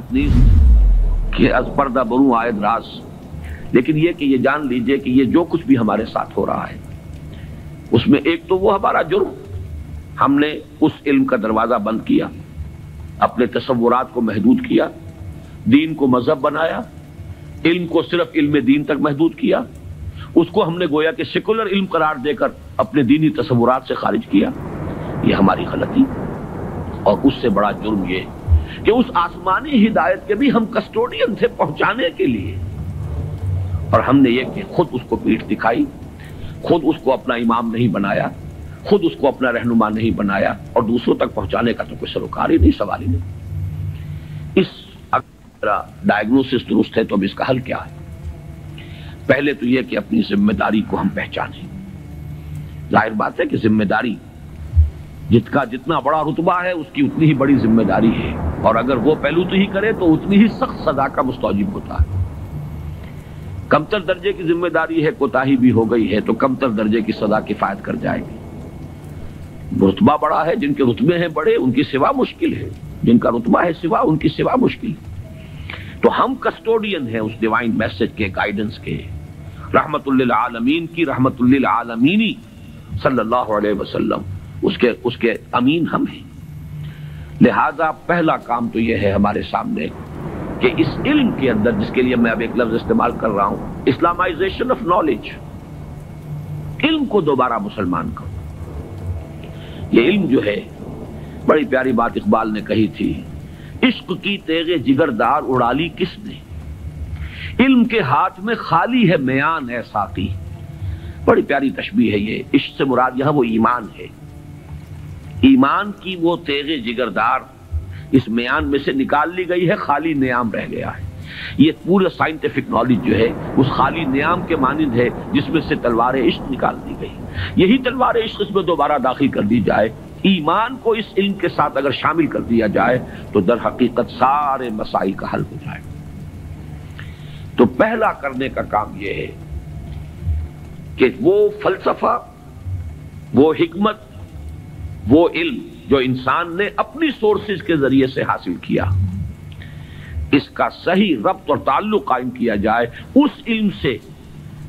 حاجت نہیں کہ از پردہ بروں آئد راز، لیکن یہ کہ یہ جان لیجئے کہ یہ جو کچھ بھی ہمارے ساتھ ہو رہا ہے اس میں ایک تو وہ ہمارا جرم، ہم نے اس علم کا دروازہ بند کیا، اپنے تصورات کو محدود کیا، دین کو مذہب بنایا، علم کو صرف علم دین تک محدود کیا، اس کو ہم نے گویا کہ سیکولر علم قرار دے کر اپنے دینی تصورات سے خارج کیا۔ یہ ہماری غلطی، اور اس سے بڑا جرم یہ کہ اس آسمانی ہدایت کے بھی ہم کسٹوڈین تھے پہنچانے کے لیے، اور ہم نے یہ کہ خود اس کو پیٹھ دکھائی، خود اس کو اپنا امام نہیں بنایا، خود اس کو اپنا رہنما نہیں بنایا، اور دوسروں تک پہنچانے کا تو کوئی سروکار ہی نہیں، سوال ہی نہیں۔ اس اگر ڈائگنوسس درست ہے تو اب اس کا حل کیا ہے؟ پہلے تو یہ کہ اپنی ذمہ داری کو ہم پہچانیں۔ ظاہر بات ہے کہ ذمہ داری جتنا بڑا رتبہ ہے اس کی اتنی ہی بڑی ذمہ داری ہے، اور اگر وہ پہلو تو ہی کرے تو اتنی ہی سخت سزا کا مستوجب ہوتا ہے۔ کمتر درجے کی ذمہ داری ہے، کوتاہی بھی ہو گئی ہے تو کمتر درجے کی سزا کفایت کر جائے گی۔ رتبہ بڑا ہے، جن کے رتبے ہیں بڑے ان کی سوا مشکل ہے، جن کا رتبہ ہے سوا ان کی سوا مشکل ہے۔ تو ہم کسٹوڈین ہیں اس ڈیوائن میسج کے، گائیڈنس کے، رحمت للعالمین کی رحمت للعالمینی صلی اللہ علیہ وسلم، اس کے امین ہم ہیں۔ لہذا پہلا کام تو یہ ہے ہمارے سامنے کہ اس علم کے اندر، جس کے لیے میں اب ایک لفظ استعمال کر رہا ہوں، اسلامائزیشن آف نالج، علم کو دوبارہ مسلمان کرو۔ یہ علم جو ہے، بڑی پیاری بات اقبال نے کہی تھی، عشق کی تیغ جگردار اڑا لی کس نے، علم کے ہاتھ میں خالی ہے میان ہے ساقی۔ بڑی پیاری تشبیہ ہے یہ۔ عشق سے مراد یہاں وہ ایمان ہے، ایمان کی وہ تیغ جگردار اس میان میں سے نکال لی گئی ہے، خالی نیام رہ گیا ہے۔ یہ پورا سائنٹیفک نالج جو ہے اس خالی نیام کے مانند ہے جس میں سے تلوار عشق نکال دی گئی۔ یہی تلوار عشق اس میں دوبارہ داخل کر دی جائے، ایمان کو اس علم کے ساتھ اگر شامل کر دیا جائے تو در حقیقت سارے مسائل کا حل ہو جائے۔ تو پہلا کرنے کا کام یہ ہے کہ وہ فلسفہ، وہ حکمت، وہ علم جو انسان نے اپنی سورسز کے ذریعے سے حاصل کیا، اس کا صحیح ربط اور تعلق قائم کیا جائے اس علم سے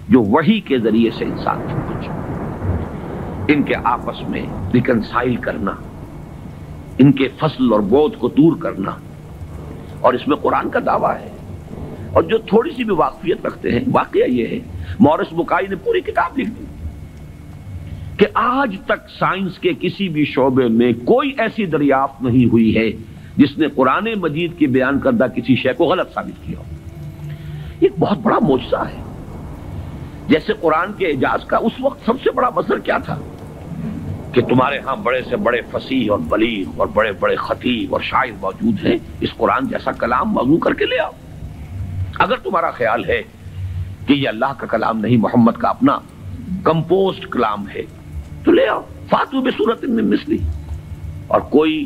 جو وحی کے ذریعے سے انسان تک پہنچا۔ ان کے آپس میں ریکنسائل کرنا، ان کے فصل اور بود کو دور کرنا، اور اس میں قرآن کا دعویٰ ہے۔ اور جو تھوڑی سی بھی واقفیت رکھتے ہیں، واقعہ یہ ہے مورس بکائی نے پوری کتاب لکھ دی کہ آج تک سائنس کے کسی بھی شعبے میں کوئی ایسی دریافت نہیں ہوئی ہے جس نے قرآن مجید کی بیان کردہ کسی شے کو غلط ثابت کیا ہو۔ یہ بہت بڑا معجزہ ہے۔ جیسے قرآن کے اعجاز کا اس وقت سب سے بڑا مظہر کیا تھا کہ تمہارے ہاں بڑے سے بڑے فصیح اور بلیغ اور بڑے بڑے خطیب اور شاعر موجود ہیں، اس قرآن جیسا کلام موضوع کر کے لے آؤ۔ اگر تمہارا خیال ہے کہ یہ اللہ کا کلام نہیں، محمد کا اپنا کمپوزڈ کلام ہے، تو لے آؤ، فاتو بسورۃ من مثلہ۔ اور کوئی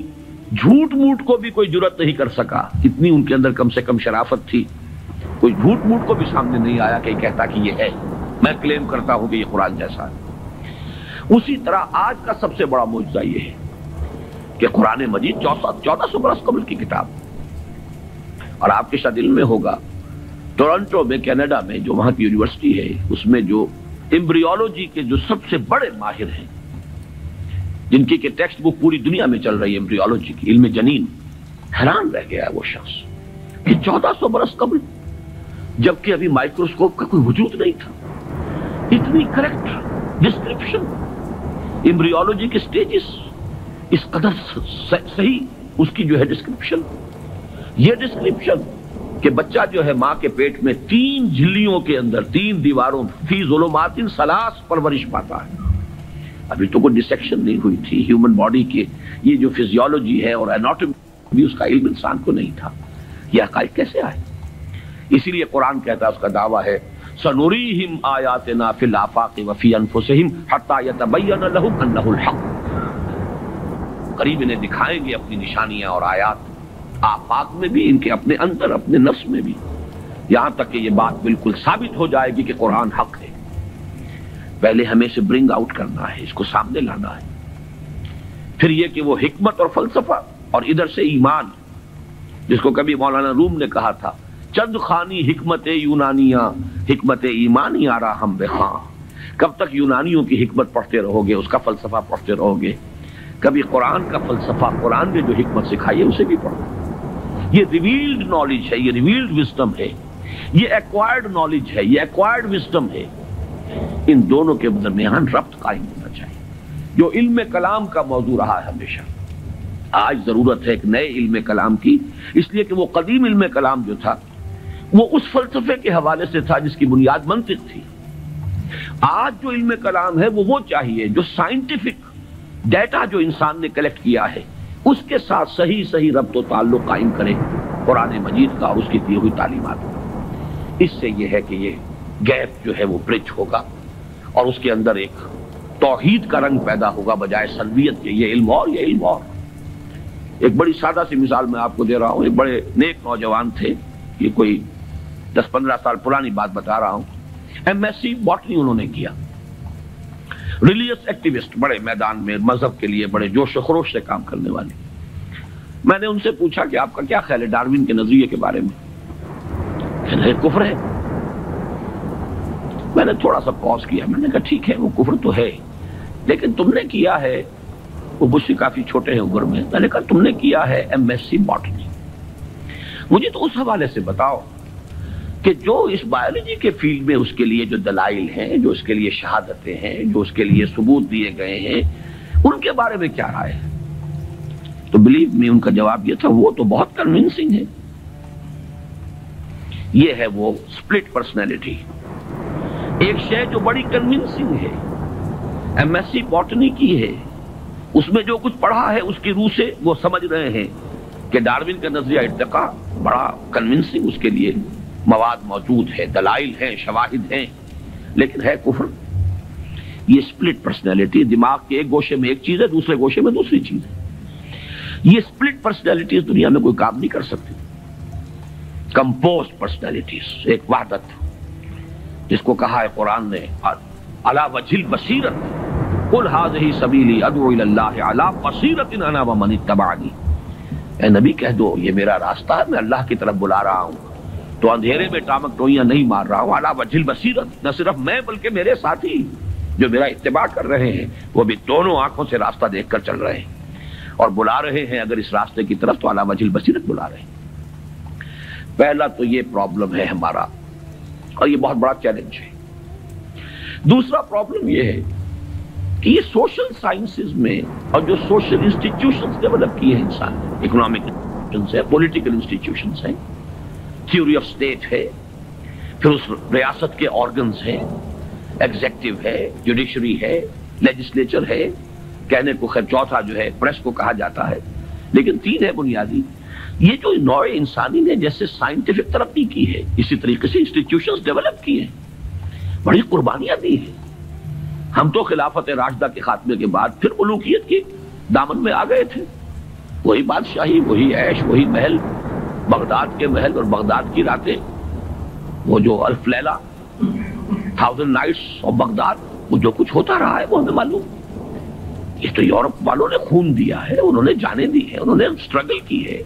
جھوٹ موٹ کو بھی کوئی جرت نہیں کر سکا، اتنی ان کے اندر کم سے کم شرافت تھی، کوئی جھوٹ موٹ کو بھی سامنے نہیں آیا کہ کہتا کہ یہ ہے، میں کلیم کرتا ہوں کہ یہ قرآن جیسا ہے۔ اسی طرح آج کا سب سے بڑا معجزہ یہ ہے کہ قرآن مجید 1400 برس قبل کی کتاب، اور آپ کے شاید علم میں ہوگا ٹورنٹو میں، کینیڈا میں، جو وہاں کی یونیورسٹی ہے، اس میں جو ایمبریولوجی کے جو سب سے بڑے ماہر ہیں، جن کی کہ ٹیکسٹ بک پوری دنیا میں چل رہی ہے ایمبریولوجی کی، علم جنین، حیران رہ گیا ہے وہ شخص کہ 1400 برس قبل، جبکہ ابھی مائکروسکوپ کا کوئی وجود نہیں تھا، اتنی کریکٹ ڈسکرپشن ایمبریولوجی کے سٹیجز، اس قدر صحیح اس کی جو ہے ڈسکرپشن، یہ ڈسکرپشن کہ بچہ جو ہے ماں کے پیٹ میں 3 جھلیوں کے اندر 3 دیواروں فی ظلمات ثلاث پرورش پاتا ہے۔ ابھی تو کوئی ڈسیکشن نہیں ہوئی تھی ہیومن باڈی کی، یہ جو فزیولوجی ہے اور اناٹومی بھی اس کا علم انسان کو نہیں تھا۔ یہ حقائق کیسے آئے؟ اسی لیے قرآن کہتا ہے، اس کا دعویٰ ہے سنوریہم آیاتنا فی الآفاق وفی انفسہم حتی یتبین لہم انہ الحق۔ قریب انہیں دکھائیں گے اپنی نشانیاں اور آیات، آفاق میں بھی، ان کے اپنے اندر، اپنے نفس میں بھی، یہاں تک کہ یہ بات بالکل ثابت ہو جائے گی کہ قرآن حق ہے۔ پہلے ہمیں اسے برنگ آؤٹ کرنا ہے، اس کو سامنے لانا ہے۔ پھر یہ کہ وہ حکمت اور فلسفہ، اور ادھر سے ایمان، جس کو کبھی مولانا روم نے کہا تھا چند خانی حکمت یونانیاں حکمت ایمانی آرا ہم بخاں. کب تک یونانیوں کی حکمت پڑھتے رہو گے، اس کا فلسفہ پڑھتے رہو گے؟ کبھی قرآن کا فلسفہ، قرآن نے جو حکمت سکھائی ہے اسے بھی پڑھو. یہ ریویلڈ نالج ہے، یہ ریویلڈ وزڈم ہے، یہ ایکوائرڈ نالج ہے، یہ ایکوائرڈ وزڈم ہے. ان دونوں کے درمیان ربط قائم ہونا چاہیے، جو علم کلام کا موضوع رہا ہے ہمیشہ. آج ضرورت ہے ایک نئے علم کلام کی، اس لیے کہ وہ قدیم علم کلام جو تھا وہ اس فلسفے کے حوالے سے تھا جس کی بنیاد منطق تھی. آج جو علم کلام ہے وہ چاہیے جو سائنٹیفک ڈیٹا جو انسان نے کلیکٹ کیا ہے اس کے ساتھ صحیح ربط و تعلق قائم کرے قرآن مجید کا اور اس کی دی ہوئی تعلیمات کا. اس سے یہ ہے کہ یہ گیپ جو ہے وہ برج ہوگا اور اس کے اندر ایک توحید کا رنگ پیدا ہوگا بجائے سلبیت کے. یہ علم اور یہ علم اور. ایک بڑی سادہ سی مثال میں آپ کو دے رہا ہوں. ایک بڑے نیک نوجوان تھے، یہ کوئی 10-15 سال پرانی بات بتا رہا ہوں. MSc باٹنی انہوں نے کیا. ریلیجس ایکٹیوسٹ، بڑے میدان میں مذہب کے لیے بڑے جوش و خروش سے کام کرنے والے. میں نے ان سے پوچھا کہ آپ کا کیا خیال ہے ڈاروین کے نظریے کے بارے میں؟ کہنے لگے کفر ہے. میں نے تھوڑا سا پاز کیا، میں نے کہا ٹھیک ہے وہ کفر تو ہے، لیکن تم نے کیا ہے، وہ مجھ سے کافی چھوٹے ہیں عمر میں، میں نے کہا تم نے کیا ہے MSc باٹنی، مجھے تو اس حوالے سے بتاؤ کہ جو اس بایولوجی کے فیلڈ میں اس کے لیے جو دلائل ہیں، جو اس کے لیے شہادتیں ہیں، جو اس کے لیے ثبوت دیے گئے ہیں، ان کے بارے میں کیا رائے ہے؟ تو بلیو می ان کا جواب یہ تھا وہ تو بہت کنونسنگ ہے. یہ ہے وہ سپلٹ پرسنالٹی. ایک شے جو بڑی کنونسنگ ہے، MSc باٹنی کی ہے، اس میں جو کچھ پڑھا ہے اس کی روح سے وہ سمجھ رہے ہیں کہ ڈاروین کا نظریہ ارتقاء بڑا کنونسنگ، اس کے لیے مواد موجود ہے، دلائل ہیں، شواہد ہیں، لیکن ہے کفر. یہ سپلٹ پرسنالٹی، دماغ کے ایک گوشے میں ایک چیز ہے، دوسرے گوشے میں دوسری چیز ہے. یہ سپلٹ پرسنالٹیز دنیا میں کوئی کام نہیں کر سکتی. کمپوز پرسنالٹیز، ایک وحدت جس کو کہا ہے قرآن نے علی وجہ البصیرۃ قل ھذہ سبیلی ادعو الی اللہ علی بصیرۃ انا ومن اتبعنی. اے نبی کہہ دو یہ میرا راستہ ہے، میں اللہ کی طرف بلا رہا ہوں، تو اندھیرے میں ٹامک ٹوئیاں نہیں مار رہا ہوں. علی وجہ البصیرۃ، نہ صرف میں بلکہ میرے ساتھی جو میرا اتباع کر رہے ہیں وہ بھی دونوں آنکھوں سے راستہ دیکھ کر چل رہے ہیں اور بلا رہے ہیں اگر اس راستے کی طرف تو علی وجہ البصیرۃ بلا رہے ہیں. پہلا تو یہ پرابلم ہے ہمارا اور یہ بہت بڑا چیلنج ہے. دوسرا پرابلم یہ ہے کہ یہ سوشل سائنسز میں اور جو سوشل انسٹیٹیوشنز ڈیولپ کیے ہیں انسان نے، اکنامک انسٹیٹیوشنز ہیں، پولیٹیکل انسٹیٹیوشنز ہیں، تھیوری آف اسٹیٹ ہے، پھر اس ریاست کے آرگنز ہیں، ایگزیکٹو ہے، جوڈیشری ہے، لیجسلیچر ہے، کہنے کو خیر چوتھا جو ہے پریس کو کہا جاتا ہے، لیکن تین ہے بنیادی. یہ جو نوع انسانی نے جیسے سائنٹیفک ترقی کی ہے اسی طریقے سے انسٹیٹیوشنز ڈیولپ کیے ہیں، بڑی قربانیاں دی ہیں. ہم تو خلافت راشدہ کے خاتمے کے بعد پھر ملوکیت کے دامن میں آ گئے تھے. وہی بادشاہی، وہی عیش، وہی محل، بغداد کے محل اور بغداد کی راتیں، وہ جو الف لیلہ، 1000 نائٹس آف بغداد، وہ جو کچھ ہوتا رہا ہے وہ ہمیں معلوم. یہ تو یورپ والوں نے خون دیا ہے، انہوں نے جانیں دی ہے، انہوں نے اسٹرگل کی ہے،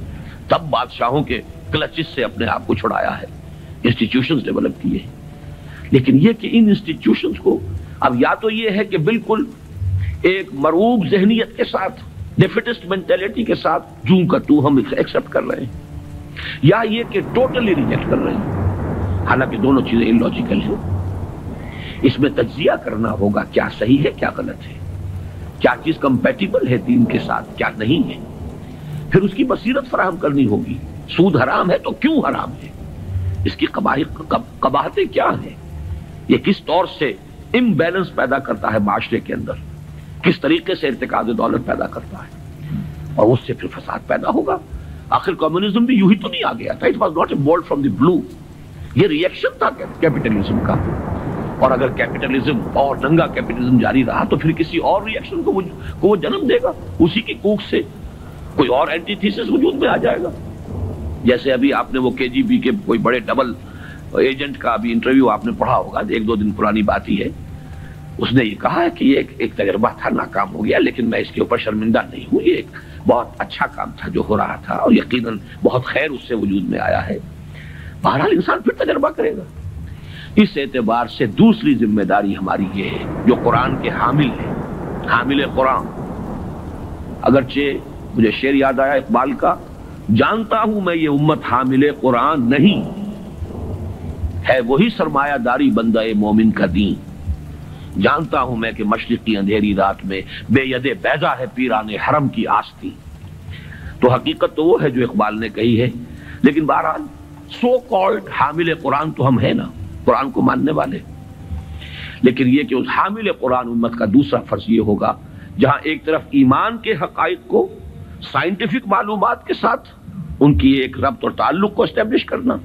تب بادشاہوں کے کلچز سے اپنے آپ کو چھڑایا ہے، انسٹیٹیوشنز ڈیولپ کیے ہیں. لیکن یہ کہ ان انسٹیٹیوشنز کو اب یا تو یہ ہے کہ بالکل ایک مرعوب ذہنیت کے ساتھ، ڈیفیٹسٹ مینٹیلٹی کے ساتھ جوں کا تو ہم ایکسپٹ کر رہے ہیں، یا یہ کہ ٹوٹلی ریجیکٹ کر رہے ہیں. حالانکہ دونوں چیزیں انلاجیکل ہیں. اس میں تجزیہ کرنا ہوگا کیا صحیح ہے کیا غلط ہے، کیا چیز کمپیٹیبل ہے دین کے ساتھ کیا نہیں ہے. پھر اس کی بصیرت فراہم کرنی ہوگی. سود حرام ہے تو کیوں حرام ہے، اس کی قباحتیں کیا ہیں، یہ کس طور سے امبیلنس پیدا کرتا ہے معاشرے کے اندر، کس طریقے سے ارتکاز دولت پیدا کرتا ہے، اور اس سے پھر فساد پیدا ہوگا. آخر کمیونزم بھی یوں ہی تو نہیں آ گیا تھا. It was not a bolt from the blue. یہ ریئیکشن تھا کیپٹلزم کا، اور اگر کیپٹلزم اور ننگا کیپٹلزم جاری رہا تو پھر کسی اور ریئیکشن کو وہ جنم دے گا. اسی کی کوکھ سے کوئی اور اینٹی تھیسس وجود میں آ جائے گا. جیسے ابھی آپ نے وہ KGB کے کوئی بڑے ڈبل ایجنٹ کا ابھی انٹرویو آپ نے پڑھا ہوگا، 1-2 دن پرانی بات ہی ہے. اس نے یہ کہا ہے کہ یہ ایک تجربہ تھا، ناکام ہو گیا، لیکن میں اس کے اوپر شرمندہ نہیں ہوں. یہ ایک بہت اچھا کام تھا جو ہو رہا تھا، اور یقیناً بہت خیر اس سے وجود میں آیا ہے۔ بہرحال انسان پھر تجربہ کرے گا۔ اس اعتبار سے دوسری ذمہ داری ہماری یہ ہے جو قرآن کے حامل ہے، حامل قرآن۔ اگرچہ مجھے شعر یاد آیا اقبال کا، جانتا ہوں میں یہ امت حامل قرآن نہیں، ہے وہی سرمایہ داری بندہ مومن کا دین۔ جانتا ہوں میں کہ مشرقی اندھیری رات میں بے ید بیضا ہے پیران حرم کی آستی۔ تو حقیقت تو وہ ہے جو اقبال نے کہی ہے، لیکن بہرحال سو کالڈ حامل قرآن تو ہم ہیں نا، قرآن کو ماننے والے۔ لیکن یہ کہ اس حامل قرآن امت کا دوسرا فرض یہ ہوگا، جہاں ایک طرف ایمان کے حقائق کو سائنٹیفک معلومات کے ساتھ ان کی ایک ربط اور تعلق کو اسٹیبلش کرنا،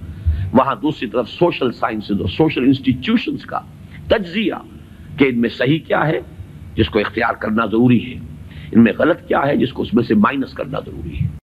وہاں دوسری طرف سوشل سائنسز اور سوشل انسٹیٹیوشنز کا تجزیہ کہ ان میں صحیح کیا ہے جس کو اختیار کرنا ضروری ہے، ان میں غلط کیا ہے جس کو اس میں سے مائنس کرنا ضروری ہے۔